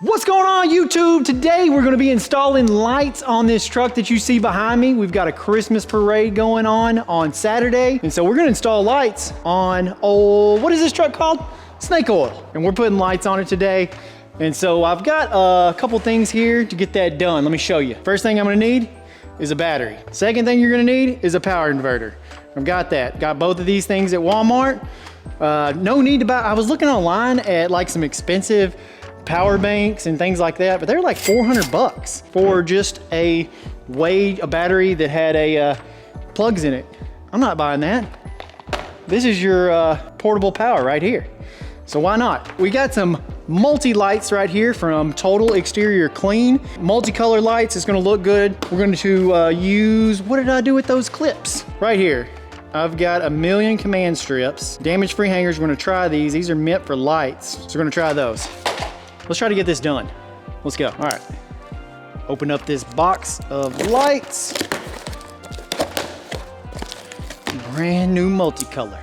What's going on, YouTube? Today we're going to be installing lights on this truck that you see behind me. We've got a Christmas parade going on Saturday, and so we're going to install lights on what is this truck called? Snake oil. And we're putting lights on it today. And so I've got a couple things here to get that done. Let me show you. First thing I'm going to need is a battery. Second thing you're going to need is a power inverter. I've got that. Got both of these things at Walmart. No need to buy. I was looking online at like some expensive power banks and things like that, but they're like 400 bucks for just a battery that had a plugs in it. I'm not buying that. This is your portable power right here. So why not? We got some multi-lights right here from Total Exterior Clean. Multicolor lights is gonna look good. We're going to use, what did I do with those clips? Right here. I've got 1,000,000 command strips. Damage-free hangers, we're gonna try these. These are meant for lights, so we're gonna try those. Let's try to get this done. Let's go. All right. Open up this box of lights. Brand new multicolor.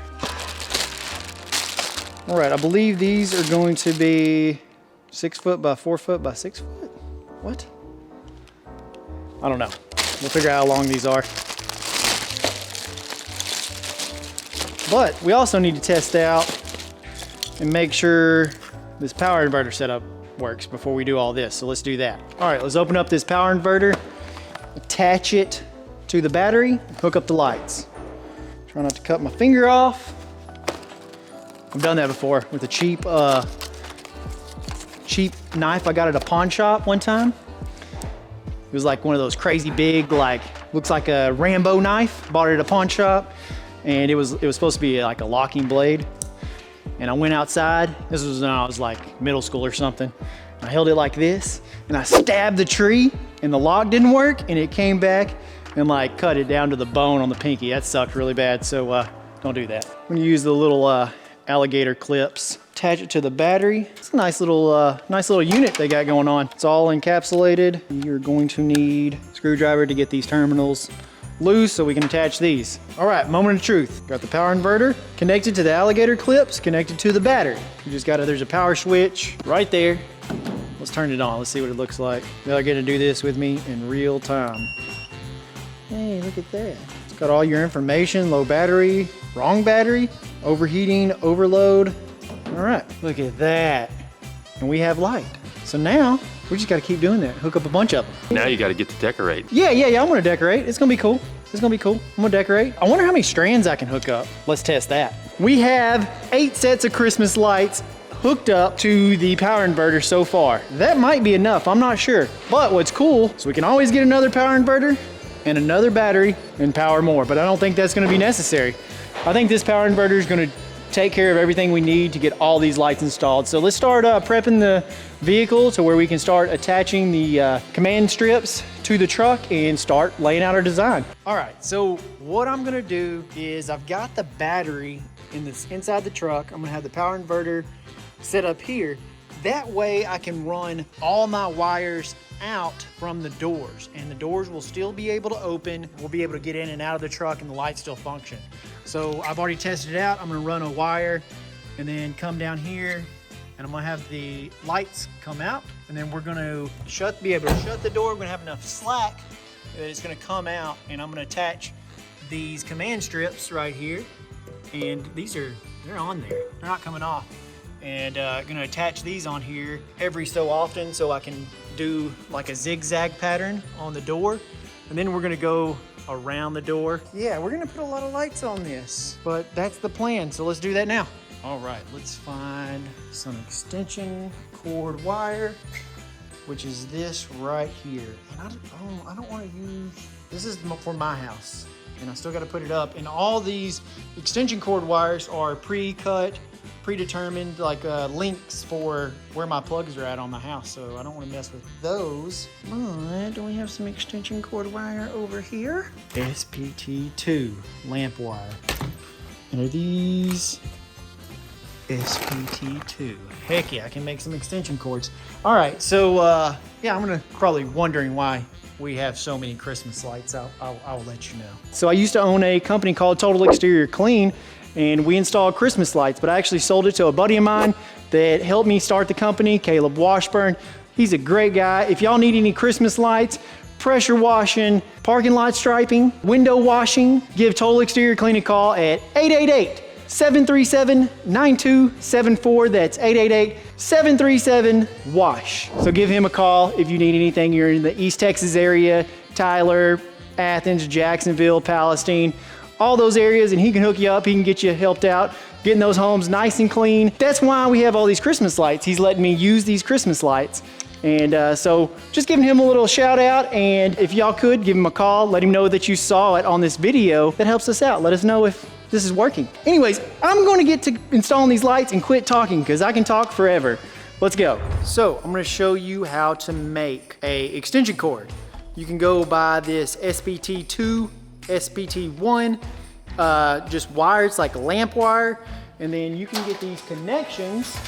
All right, I believe these are going to be 6 foot by 4 foot by 6 foot. What? I don't know. We'll figure out how long these are. But we also need to test out and make sure this power inverter setup works before we do all this. So let's do that. All right, let's open up this power inverter, attach it to the battery, hook up the lights. Try not to cut my finger off. I've done that before with a cheap knife I got at a pawn shop one time. It was like one of those crazy big, like, looks like a Rambo knife. Bought it at a pawn shop, and it was supposed to be like a locking blade. And I went outside. This was when I was like middle school or something. I held it like this, and I stabbed the tree, and the lock didn't work, and it came back and like cut it down to the bone on the pinky. That sucked really bad, so don't do that. I'm gonna use the little alligator clips, attach it to the battery. It's a nice little unit they got going on. It's all encapsulated. You're going to need a screwdriver to get these terminals loose so we can attach these. All right, moment of truth. Got the power inverter connected to the alligator clips, connected to the battery. You just gotta, there's a power switch right there. Let's turn it on. Let's see what it looks like. Y'all get to do this with me in real time. Hey, look at that. It's got all your information, low battery, wrong battery, overheating, overload. All right, look at that. And we have light. So now, we just gotta keep doing that. Hook up a bunch of them. Now you gotta get to decorate. Yeah, I'm gonna decorate. It's gonna be cool. It's gonna be cool. I'm gonna decorate. I wonder how many strands I can hook up. Let's test that. We have 8 sets of Christmas lights hooked up to the power inverter so far. That might be enough, I'm not sure. But what's cool is we can always get another power inverter and another battery and power more, but I don't think that's gonna be necessary. I think this power inverter is gonna take care of everything we need to get all these lights installed. So let's start prepping the vehicle to where we can start attaching the command strips to the truck and start laying out our design. All right, so what I'm gonna do is I've got the battery inside the truck. I'm gonna have the power inverter set up here. That way I can run all my wires out from the doors, and the doors will still be able to open. We'll be able to get in and out of the truck and the lights still function. So I've already tested it out. I'm gonna run a wire and then come down here, and I'm gonna have the lights come out, and then we're gonna be able to shut the door. We're gonna have enough slack that it's gonna come out, and I'm gonna attach these command strips right here. And they're on there. They're not coming off. And gonna attach these on here every so often so I can do like a zigzag pattern on the door. And then we're gonna go around the door. Yeah, we're gonna put a lot of lights on this, but that's the plan. So let's do that now. All right, let's find some extension cord wire, which is this right here. And I don't wanna use, this is for my house, and I still gotta put it up. And all these extension cord wires are pre-cut, predetermined like links for where my plugs are at on my house, so I don't want to mess with those. But do we have some extension cord wire over here? SPT2 lamp wire. And are these SPT2? Heck yeah, I can make some extension cords. All right, so yeah, I'm gonna probably wondering why we have so many Christmas lights. I'll let you know. So I used to own a company called Total Exterior Clean, and we installed Christmas lights, but I actually sold it to a buddy of mine that helped me start the company, Caleb Washburn. He's a great guy. If y'all need any Christmas lights, pressure washing, parking lot striping, window washing, give Total Exterior Clean a call at 888-737-9274. That's 888-737-WASH. So give him a call if you need anything. You're in the East Texas area, Tyler, Athens, Jacksonville, Palestine, all those areas, and he can hook you up. He can get you helped out, getting those homes nice and clean. That's why we have all these Christmas lights. He's letting me use these Christmas lights. And so just giving him a little shout out, and if y'all could give him a call, let him know that you saw it on this video. That helps us out. Let us know if this is working. Anyways, I'm gonna get to installing these lights and quit talking because I can talk forever. Let's go. So I'm gonna show you how to make a extension cord. You can go buy this SPT2, SPT1, just wires like lamp wire, and then you can get these connections.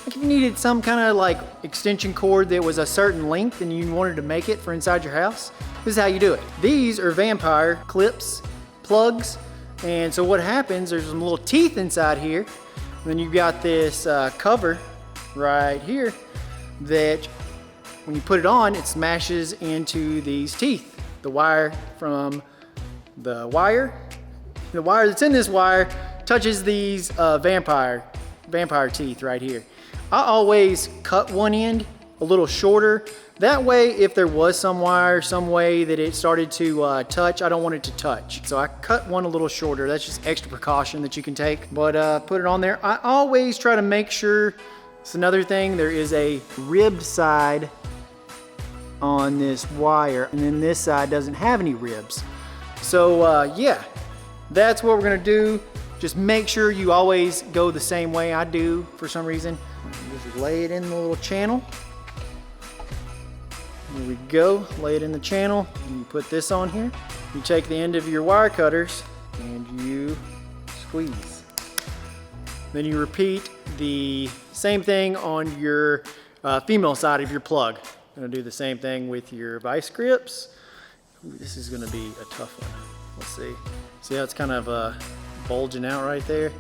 Like if you needed some kind of like extension cord that was a certain length and you wanted to make it for inside your house, this is how you do it. These are vampire clips, plugs, and so what happens, there's some little teeth inside here, and then you've got this cover right here that when you put it on, it smashes into these teeth. The wire from the wire that's in this wire touches these vampire teeth right here. I always cut one end a little shorter. That way, if there was some wire, some way that it started to touch, I don't want it to touch. So I cut one a little shorter. That's just extra precaution that you can take. But put it on there. I always try to make sure, it's another thing, there is a ribbed side on this wire, and then this side doesn't have any ribs. So yeah, that's what we're gonna do. Just make sure you always go the same way I do for some reason. Just lay it in the little channel. There we go, lay it in the channel, and you put this on here. You take the end of your wire cutters and you squeeze. Then you repeat the same thing on your female side of your plug. Gonna do the same thing with your vice grips. Ooh, this is gonna be a tough one. Let's see. See how it's kind of bulging out right there?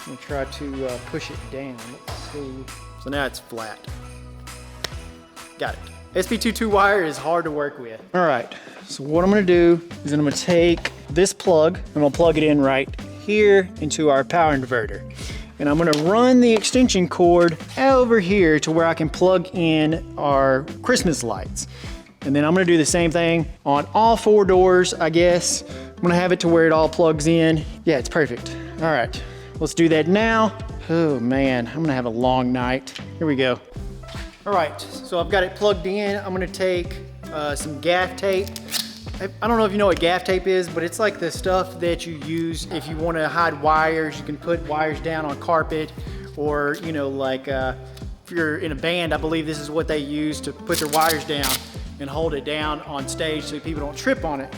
I'm gonna try to push it down. Let's see. So now it's flat. Got it. SP22 wire is hard to work with. All right, so what I'm gonna do is I'm gonna take this plug, I'm gonna plug it in right here into our power inverter. And I'm gonna run the extension cord over here to where I can plug in our Christmas lights. And then I'm gonna do the same thing on all 4 doors, I guess. I'm gonna have it to where it all plugs in. Yeah, it's perfect. All right, let's do that now. Oh man, I'm gonna have a long night. Here we go. All right, so I've got it plugged in. I'm gonna take some gaff tape. I don't know if you know what gaff tape is, but it's like the stuff that you use if you want to hide wires. You can put wires down on carpet, or you know, like if you're in a band, I believe this is what they use to put their wires down and hold it down on stage so people don't trip on it.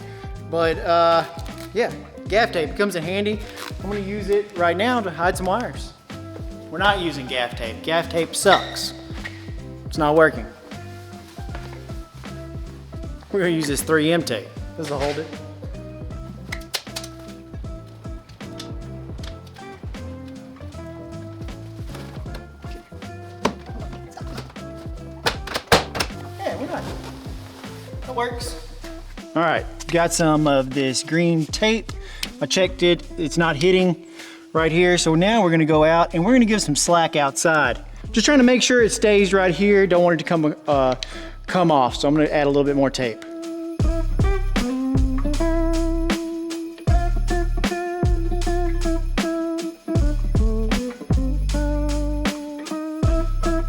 But yeah, gaff tape comes in handy. I'm gonna use it right now to hide some wires. We're not using gaff tape. Gaff tape sucks. It's not working. We're gonna use this 3M tape. This will hold it. Yeah, we're done. That works. All right, got some of this green tape. I checked it, it's not hitting right here. So now we're gonna go out and we're gonna give some slack outside. Just trying to make sure it stays right here. Don't want it to come off. So I'm gonna add a little bit more tape.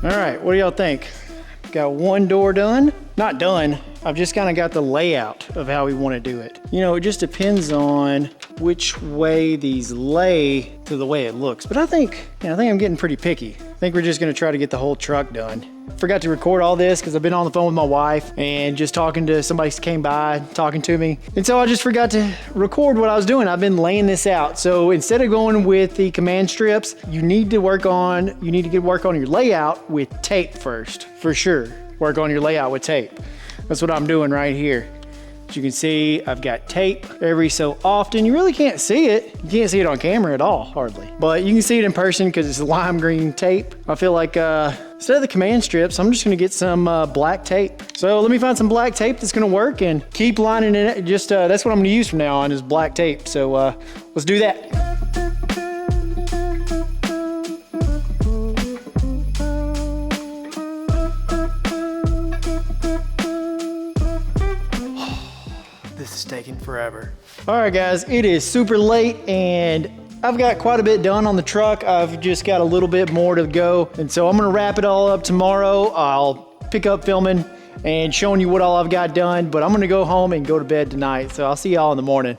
All right, what do y'all think? Got one door done. Not done, I've just kind of got the layout of how we want to do it. You know, it just depends on which way these lay to the way it looks. But I think I'm getting pretty picky. I think we're just gonna try to get the whole truck done. Forgot to record all this because I've been on the phone with my wife and just talking to somebody who came by, talking to me. And so I just forgot to record what I was doing. I've been laying this out. So instead of going with the command strips, you need to work on your layout with tape first, for sure. Work on your layout with tape. That's what I'm doing right here. As you can see, I've got tape every so often. You really can't see it. You can't see it on camera at all, hardly. But you can see it in person because it's lime green tape. I feel like instead of the command strips, I'm just gonna get some black tape. So let me find some black tape that's gonna work and keep lining it. Just that's what I'm gonna use from now on is black tape. So let's do that. This is taking forever. All right, guys, it is super late and I've got quite a bit done on the truck. I've just got a little bit more to go. And so I'm gonna wrap it all up tomorrow. I'll pick up filming and showing you what all I've got done, but I'm gonna go home and go to bed tonight. So I'll see y'all in the morning.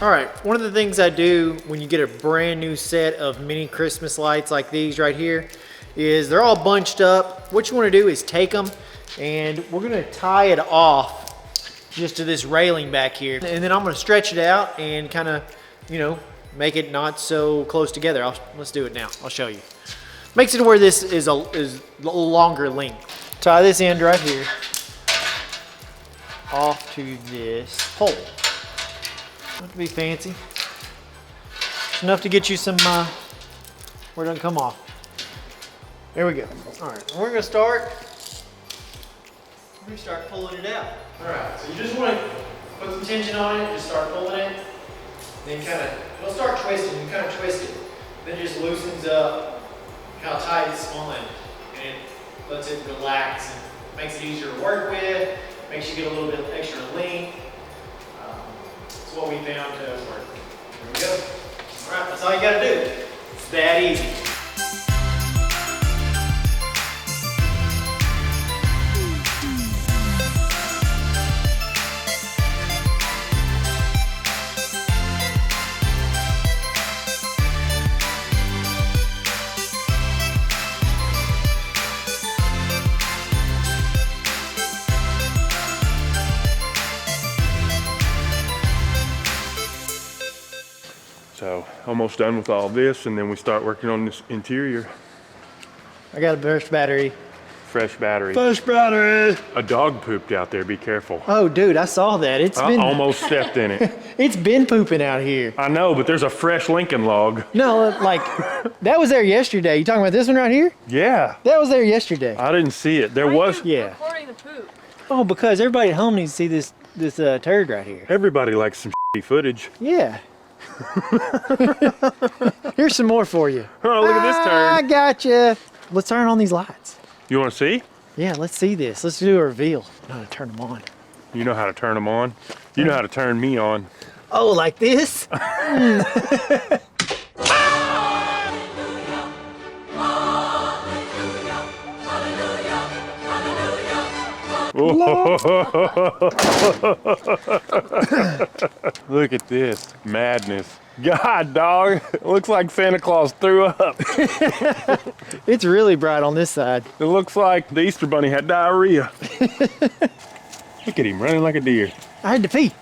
All right, one of the things I do when you get a brand new set of mini Christmas lights like these right here is they're all bunched up. What you wanna do is take them and we're gonna tie it off just to this railing back here. And then I'm gonna stretch it out and kind of, you know, make it not so close together. Let's do it now, I'll show you. Makes it where this is a little longer length. Tie this end right here off to this pole. Not to be fancy. It's enough to get you some, where it doesn't come off. There we go. All right, we're gonna start pulling it out. All right, so you just wanna put some tension on it, just start pulling it, then it'll start twisting, you kind of twist it. Then it just loosens up how tight it's on and it lets it relax and makes it easier to work with, makes you get a little bit extra length. What we found to work. Here we go. All right, that's all you gotta do. It's that easy. So almost done with all this, and then we start working on this interior. I got a burst battery. Fresh battery. Fresh battery. A dog pooped out there, be careful. Oh dude, I saw that. I almost stepped in it. It's been pooping out here. I know, but there's a fresh Lincoln log. No, like, that was there yesterday. You talking about this one right here? Yeah. That was there yesterday. I didn't see it. There was. Yeah. Recording the poop. Oh, because everybody at home needs to see this turd right here. Everybody likes some shitty footage. Yeah. Here's some more for you. Oh, look at this turd. I gotcha. Let's turn on these lights. You want to see? Yeah, let's see this. Let's do a reveal. I know how to turn them on. You know how to turn them on? You know how to turn me on. Oh, like this? Look at this madness. God, dog, it looks like Santa Claus threw up. It's really bright on this side. It looks like the Easter Bunny had diarrhea. Look at him running like a deer. I had to pee.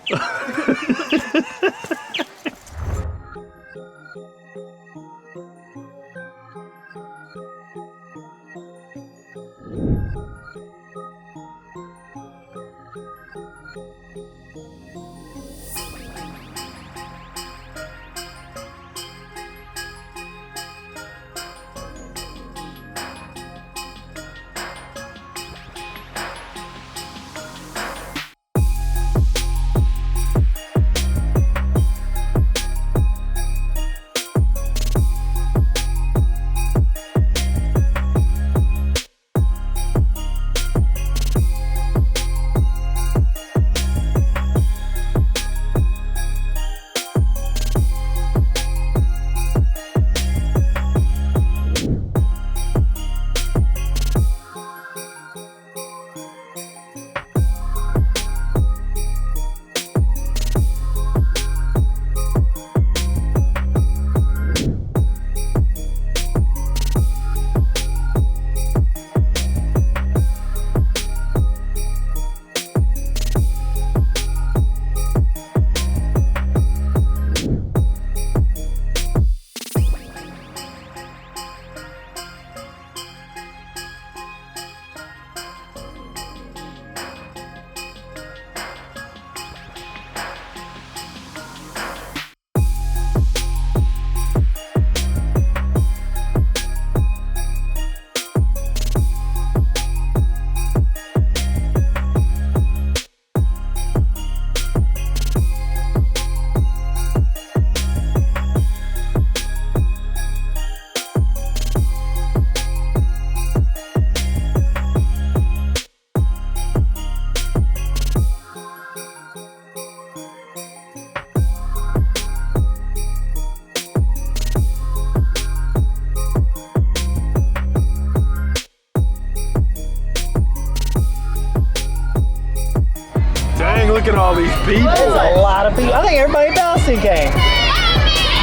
people. That's a lot of people. I think everybody in Palestine came.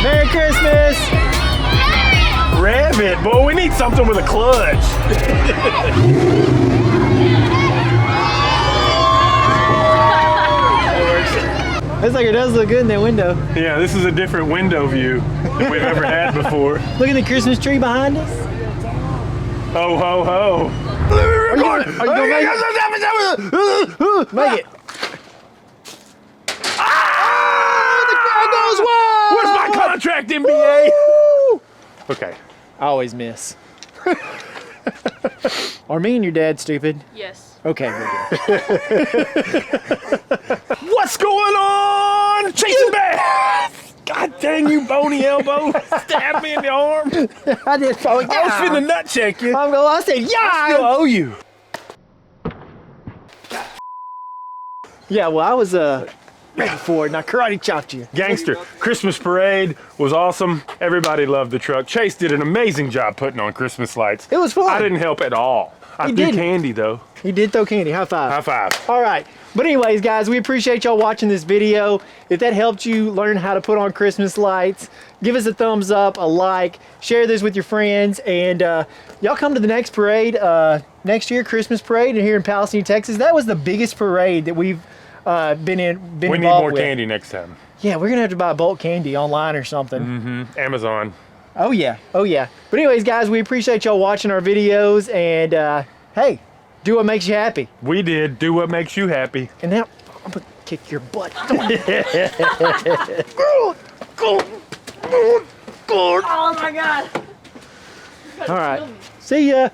Merry Christmas. Rev it, boy. We need something with a clutch. Looks like it does look good in that window. Yeah, this is a different window view than we've ever had before. Look at the Christmas tree behind us. Ho, ho, ho. Are you gonna make it? The crowd goes wild! Where's my contract, NBA? Okay. I always miss. Are me and your dad stupid? Yes. Okay, we're good. What's going on? Chasing bass! God dang you, bony elbow. Stab me in the arm. I did probably. I was finna nut check you. I said, yeah. I still owe you. Yeah, well, I was ready for it, and I karate chopped you. Gangster. Christmas parade was awesome. Everybody loved the truck. Chase did an amazing job putting on Christmas lights. It was fun. I didn't help at all. I He threw didn't. candy though. He did throw candy. High five. High five. All right. But anyways, guys, we appreciate y'all watching this video. If that helped you learn how to put on Christmas lights, give us a thumbs up, a like, share this with your friends, and y'all come to the next parade next year, Christmas parade, and here in Palestine, Texas. That was the biggest parade that we've been We involved need more with. candy next time. Yeah, we're gonna have to buy bulk candy online or something. Mm-hmm. Amazon. Oh yeah, oh yeah. But anyways, guys, we appreciate y'all watching our videos, and hey, do what makes you happy. We did. Do what makes you happy. And now I'm gonna kick your butt. Oh my god. All right. See ya.